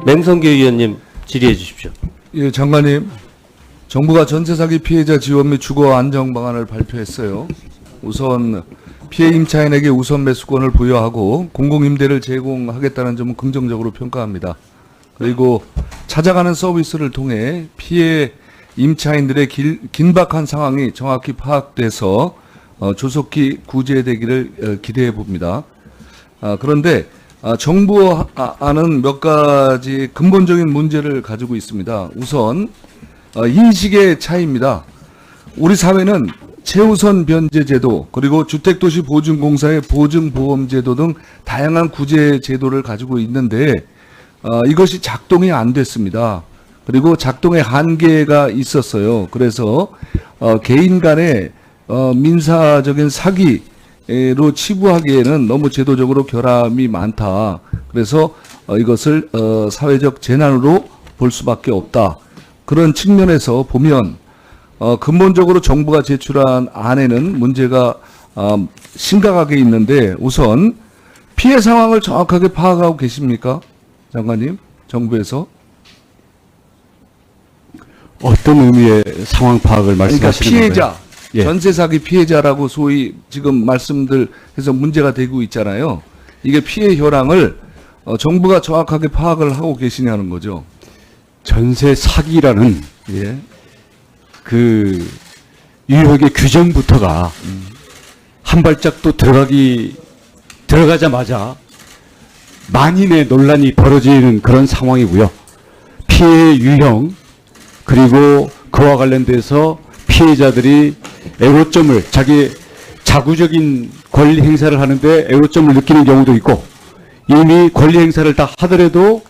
맹성규 의원님 질의해 주십시오. 예, 장관님. 정부가 전세 사기 피해자 지원 및 주거 안정 방안을 발표했어요. 우선 피해 임차인에게 우선 매수권을 부여하고 공공임대를 제공하겠다는 점은 긍정적으로 평가합니다. 그리고 찾아가는 서비스를 통해 피해 임차인들의 긴박한 상황이 정확히 파악돼서 조속히 구제되기를 기대해 봅니다. 그런데 정부안은 몇 가지 근본적인 문제를 가지고 있습니다. 우선 인식의 차이입니다. 우리 사회는 최우선 변제 제도 그리고 주택도시보증공사의 보증보험제도 등 다양한 구제 제도를 가지고 있는데 이것이 작동이 안 됐습니다. 그리고 작동의 한계가 있었어요. 그래서 개인 간의 민사적인 사기로 치부하기에는 너무 제도적으로 결함이 많다. 그래서 이것을 사회적 재난으로 볼 수밖에 없다. 그런 측면에서 보면 근본적으로 정부가 제출한 안에는 문제가 심각하게 있는데 우선 피해 상황을 정확하게 파악하고 계십니까? 장관님, 정부에서? 어떤 의미의 상황 파악을 그러니까 말씀하시는 피해자, 건가요? 예. 전세 사기 피해자라고 소위 지금 말씀들 해서 문제가 되고 있잖아요. 이게 피해 현황을 정부가 정확하게 파악을 하고 계시냐는 거죠. 전세 사기라는 예. 그 유혹의 규정부터가 한 발짝도 들어가자마자 만인의 논란이 벌어지는 그런 상황이고요. 피해 유형 그리고 그와 관련돼서 피해자들이 애로점을 자기 자구적인 권리 행사를 하는데 애로점을 느끼는 경우도 있고 이미 권리 행사를 다 하더라도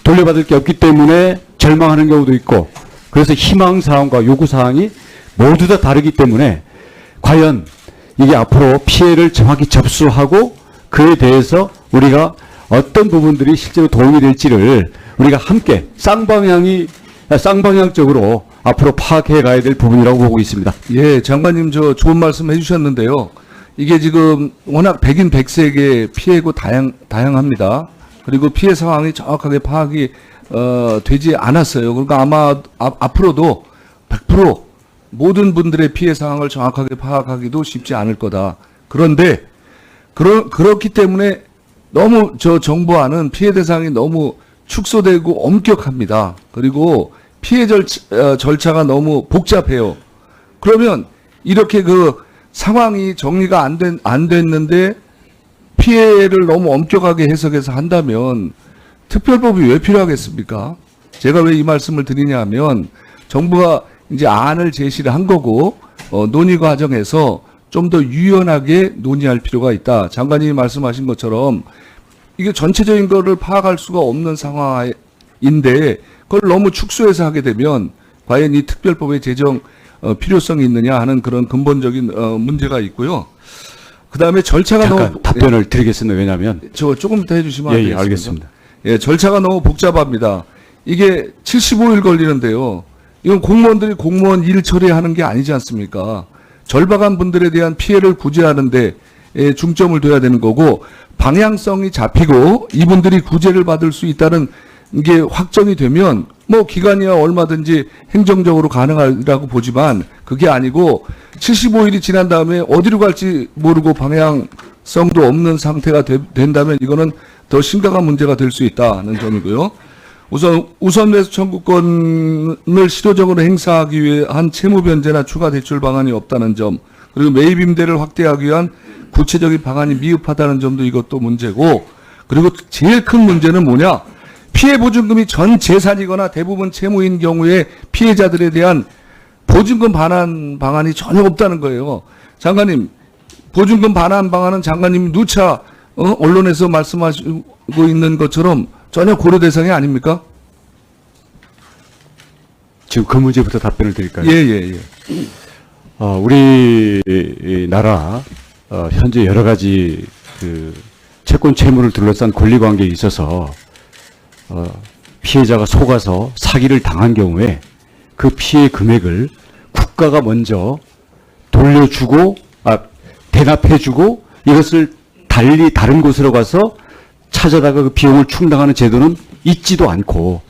돌려받을 게 없기 때문에 절망하는 경우도 있고 그래서 희망사항과 요구사항이 모두 다 다르기 때문에 과연 이게 앞으로 피해를 정확히 접수하고 그에 대해서 우리가 어떤 부분들이 실제로 도움이 될지를 우리가 함께 쌍방향적으로 앞으로 파악해 가야 될 부분이라고 보고 있습니다. 예, 장관님 저 좋은 말씀 해주셨는데요. 이게 지금 워낙 백인 백색의 피해고 다양합니다. 그리고 피해 상황이 정확하게 파악이 되지 않았어요. 그러니까 아마 앞으로도 100% 모든 분들의 피해 상황을 정확하게 파악하기도 쉽지 않을 거다. 그런데 그렇기 때문에 너무 저 정부안은 피해 대상이 너무 축소되고 엄격합니다. 그리고 피해 절차가 너무 복잡해요. 그러면 이렇게 그 상황이 정리가 안 됐는데 피해를 너무 엄격하게 해석해서 한다면 특별법이 왜 필요하겠습니까? 제가 왜 이 말씀을 드리냐 하면 정부가 이제 안을 제시를 한 거고 논의 과정에서 좀 더 유연하게 논의할 필요가 있다. 장관님이 말씀하신 것처럼 이게 전체적인 거를 파악할 수가 없는 상황인데 그걸 너무 축소해서 하게 되면 과연 이 특별법의 제정 필요성이 있느냐 하는 그런 근본적인 문제가 있고요. 그 다음에 절차가 잠깐 너무 답변을 드리겠습니다. 왜냐하면 저 조금 더 해주시면 안 예, 되겠습니까? 알겠습니다. 예, 절차가 너무 복잡합니다. 이게 75일 걸리는데요. 이건 공무원들이 공무원 일 처리하는 게 아니지 않습니까? 절박한 분들에 대한 피해를 구제하는 데 중점을 둬야 되는 거고 방향성이 잡히고 이분들이 구제를 받을 수 있다는 게 확정이 되면 뭐 기간이야 얼마든지 행정적으로 가능하다고 보지만 그게 아니고 75일이 지난 다음에 어디로 갈지 모르고 방향성도 없는 상태가 된다면 이거는 더 심각한 문제가 될 수 있다는 점이고요. 우선 매수 청구권을 시도적으로 행사하기 위한 채무 변제나 추가 대출 방안이 없다는 점, 그리고 매입 임대를 확대하기 위한 구체적인 방안이 미흡하다는 점도 이것도 문제고, 그리고 제일 큰 문제는 뭐냐? 피해 보증금이 전 재산이거나 대부분 채무인 경우에 피해자들에 대한 보증금 반환 방안이 전혀 없다는 거예요. 장관님, 보증금 반환 방안은 장관님 누차 언론에서 말씀하시고 있는 것처럼 전혀 고려 대상이 아닙니까? 지금 그 문제부터 답변을 드릴까요? 예. 우리나라 현재 여러 가지 그 채권 채무를 둘러싼 권리관계에 있어서 피해자가 속아서 사기를 당한 경우에 그 피해 금액을 국가가 먼저 돌려주고 대납해주고 이것을 달리 다른 곳으로 가서 찾아다가 그 비용을 충당하는 제도는 있지도 않고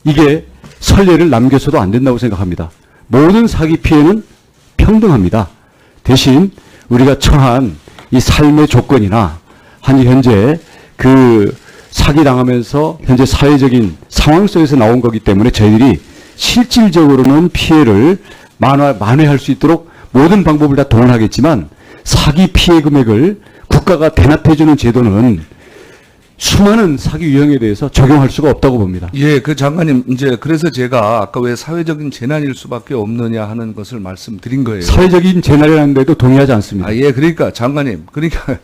이게 선례를 남겨서도 안 된다고 생각합니다. 모든 사기 피해는 평등합니다. 대신 우리가 처한 이 삶의 조건이나 현재 그 사기당하면서 현재 사회적인 상황 속에서 나온 거기 때문에 저희들이 실질적으로는 피해를 만회할 수 있도록 모든 방법을 다 동원하겠지만 사기 피해 금액을 국가가 대납해주는 제도는 수많은 사기 유형에 대해서 적용할 수가 없다고 봅니다. 예, 그 장관님, 이제 그래서 제가 아까 왜 사회적인 재난일 수밖에 없느냐 하는 것을 말씀드린 거예요. 사회적인 재난이라는 데도 동의하지 않습니다. 아, 예, 그러니까 장관님, 그러니까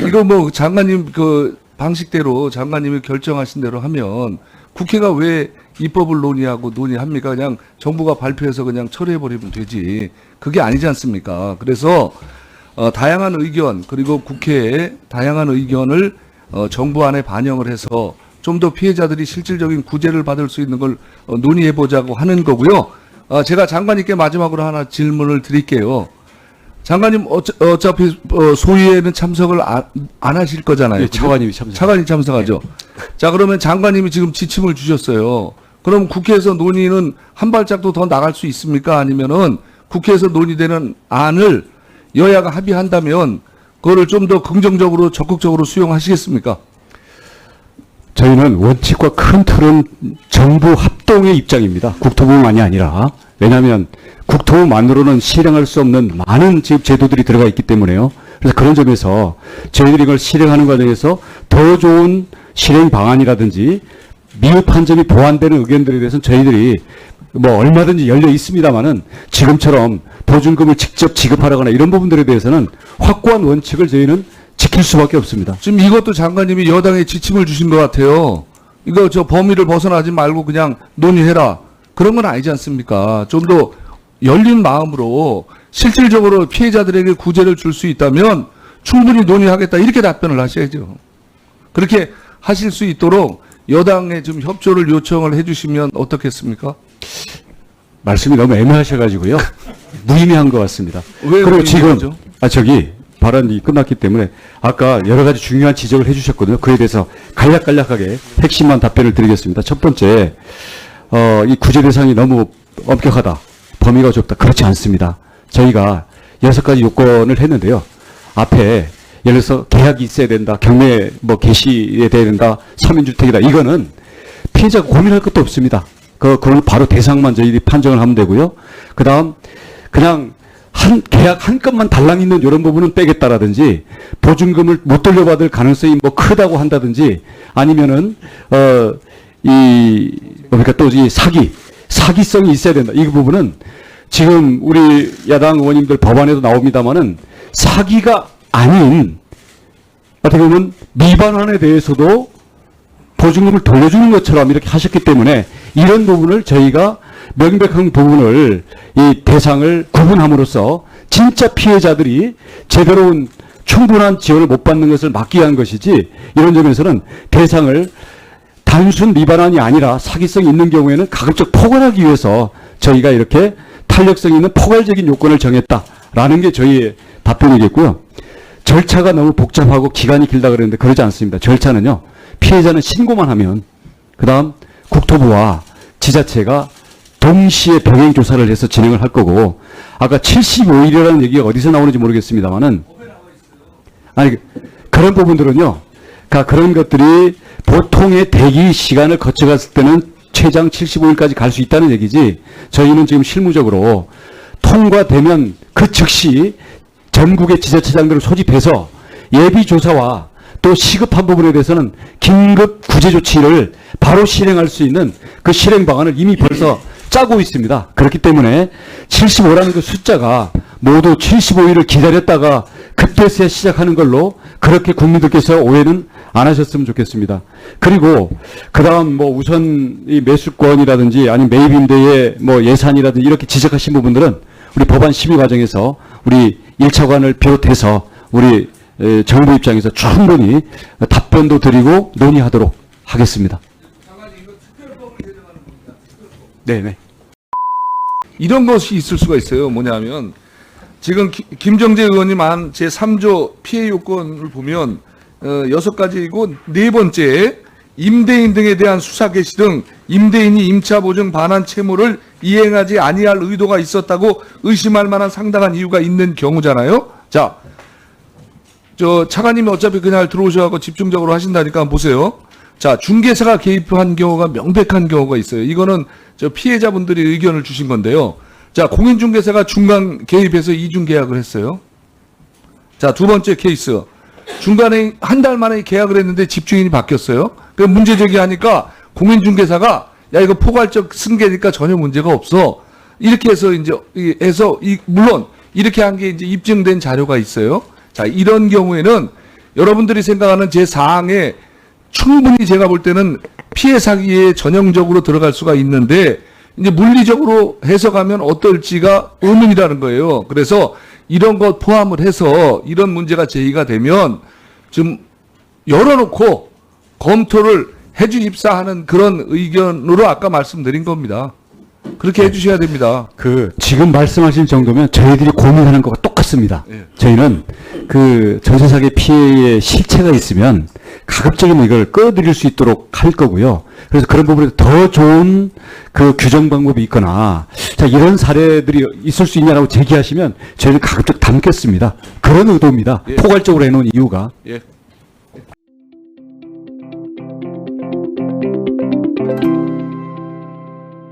이거 뭐 장관님 그 방식대로 장관님이 결정하신 대로 하면 국회가 왜 입법을 논의합니까? 그냥 정부가 발표해서 그냥 처리해버리면 되지. 그게 아니지 않습니까? 그래서 다양한 의견 그리고 국회의 다양한 의견을 정부 안에 반영을 해서 좀 더 피해자들이 실질적인 구제를 받을 수 있는 걸 논의해보자고 하는 거고요. 제가 장관님께 마지막으로 하나 질문을 드릴게요. 장관님 어차피 소위에는 참석을 안 하실 거잖아요. 예, 차관님이 참석. 차관이 참석하죠. 자, 그러면 장관님이 지금 지침을 주셨어요. 그럼 국회에서 논의는 한 발짝도 더 나갈 수 있습니까? 아니면은 국회에서 논의되는 안을 여야가 합의한다면 그거를 좀 더 긍정적으로 적극적으로 수용하시겠습니까? 저희는 원칙과 큰 틀은 정부 합동의 입장입니다. 국토부만이 아니라. 왜냐하면 국토부만으로는 실행할 수 없는 많은 지금 제도들이 들어가 있기 때문에요. 그래서 그런 점에서 저희들이 이걸 실행하는 과정에서 더 좋은 실행 방안이라든지 미흡한 점이 보완되는 의견들에 대해서는 저희들이 뭐 얼마든지 열려 있습니다만은 지금처럼 보증금을 직접 지급하거나 이런 부분들에 대해서는 확고한 원칙을 저희는 지킬 수밖에 없습니다. 지금 이것도 장관님이 여당에 지침을 주신 것 같아요. 이거 저 범위를 벗어나지 말고 그냥 논의해라. 그런 건 아니지 않습니까? 좀 더 열린 마음으로 실질적으로 피해자들에게 구제를 줄 수 있다면 충분히 논의하겠다. 이렇게 답변을 하셔야죠. 그렇게 하실 수 있도록 여당에 좀 협조를 요청을 해주시면 어떻겠습니까? 말씀이 너무 애매하셔가지고요. 무의미한 것 같습니다. 왜 그리고 지금 무의미하죠? 저기 발언이 끝났기 때문에 아까 여러 가지 중요한 지적을 해주셨거든요. 그에 대해서 간략하게 핵심만 답변을 드리겠습니다. 첫 번째, 이 구제 대상이 너무 엄격하다, 범위가 좁다. 그렇지 않습니다. 저희가 6가지 요건을 했는데요. 앞에 예를 들어서 계약이 있어야 된다, 경매 개시에 돼야 된다, 서민주택이다. 이거는 피해자가 고민할 것도 없습니다. 그건 바로 대상만 저희들이 판정을 하면 되고요. 그 다음, 그냥 계약 한 건만 달랑 있는 이런 부분은 빼겠다라든지, 보증금을 못 돌려받을 가능성이 크다고 한다든지, 아니면은, 그러니까 또 이 사기성이 있어야 된다. 이 부분은 지금 우리 야당 의원님들 법안에도 나옵니다만은 사기가 아닌, 어떻게 보면 미반환에 대해서도 보증금을 돌려주는 것처럼 이렇게 하셨기 때문에 이런 부분을 저희가 명백한 부분을 이 대상을 구분함으로써 진짜 피해자들이 제대로 충분한 지원을 못 받는 것을 막기 위한 것이지, 이런 점에서는 대상을 단순 미반환이 아니라 사기성이 있는 경우에는 가급적 포괄하기 위해서 저희가 이렇게 탄력성 있는 포괄적인 요건을 정했다라는 게 저희의 답변이겠고요. 절차가 너무 복잡하고 기간이 길다 그랬는데 그러지 않습니다. 절차는요, 피해자는 신고만 하면 그 다음 국토부와 지자체가 동시에 병행 조사를 해서 진행을 할 거고, 아까 75일이라는 얘기가 어디서 나오는지 모르겠습니다만은, 아니, 그런 부분들은요, 그런 것들이 보통의 대기 시간을 거쳐갔을 때는 최장 75일까지 갈 수 있다는 얘기지, 저희는 지금 실무적으로 통과되면 그 즉시 전국의 지자체장들을 소집해서 예비조사와 또 시급한 부분에 대해서는 긴급 구제 조치를 바로 실행할 수 있는 그 실행 방안을 이미 벌써 짜고 있습니다. 그렇기 때문에 75라는 그 숫자가 모두 75일을 기다렸다가 그때서야 시작하는 걸로 그렇게 국민들께서 오해는 안 하셨으면 좋겠습니다. 그리고 그다음 우선 이 매수권이라든지 아니면 매입임대의 예산이라든지 이렇게 지적하신 부분들은 우리 법안 심의 과정에서 우리 1차관을 비롯해서 우리 정부 입장에서 충분히 답변도 드리고 논의하도록 하겠습니다. 네네. 이런 것이 있을 수가 있어요. 뭐냐면 지금 김정재 의원님 한 제3조 피해 요건을 보면 6가지이고 네 번째 임대인 등에 대한 수사 개시 등 임대인이 임차 보증 반환 채무를 이행하지 아니할 의도가 있었다고 의심할 만한 상당한 이유가 있는 경우잖아요. 자, 저 차관님이 어차피 그날 들어오셔서 집중적으로 하신다니까 한번 보세요. 자, 중개사가 개입한 경우가 명백한 경우가 있어요. 이거는 저 피해자분들이 의견을 주신 건데요. 자, 공인중개사가 중간 개입해서 이중 계약을 했어요. 자, 두 번째 케이스. 중간에 한 달 만에 계약을 했는데 집주인이 바뀌었어요. 그 문제 제기하니까 공인중개사가 야 이거 포괄적 승계니까 전혀 문제가 없어. 이렇게 해서 이제 물론 이렇게 한 게 이제 입증된 자료가 있어요. 자, 이런 경우에는 여러분들이 생각하는 제 사항에 충분히 제가 볼 때는 피해 사기에 전형적으로 들어갈 수가 있는데 이제 물리적으로 해석하면 어떨지가 의문이라는 거예요. 그래서 이런 것 포함을 해서 이런 문제가 제기가 되면 좀 열어놓고 검토를 해주십사 하는 그런 의견으로 아까 말씀드린 겁니다. 그렇게 해주셔야 됩니다. 그 지금 말씀하신 정도면 저희들이 고민하는 것과 똑같습니다. 예. 저희는 그 전세 사기 피해의 실체가 있으면 가급적이면 이걸 끌어들일 수 있도록 할 거고요. 그래서 그런 부분에 더 좋은 그 규정 방법이 있거나 자 이런 사례들이 있을 수 있냐라고 제기하시면 저희는 가급적 담겠습니다. 그런 의도입니다. 예. 포괄적으로 해놓은 이유가. 예.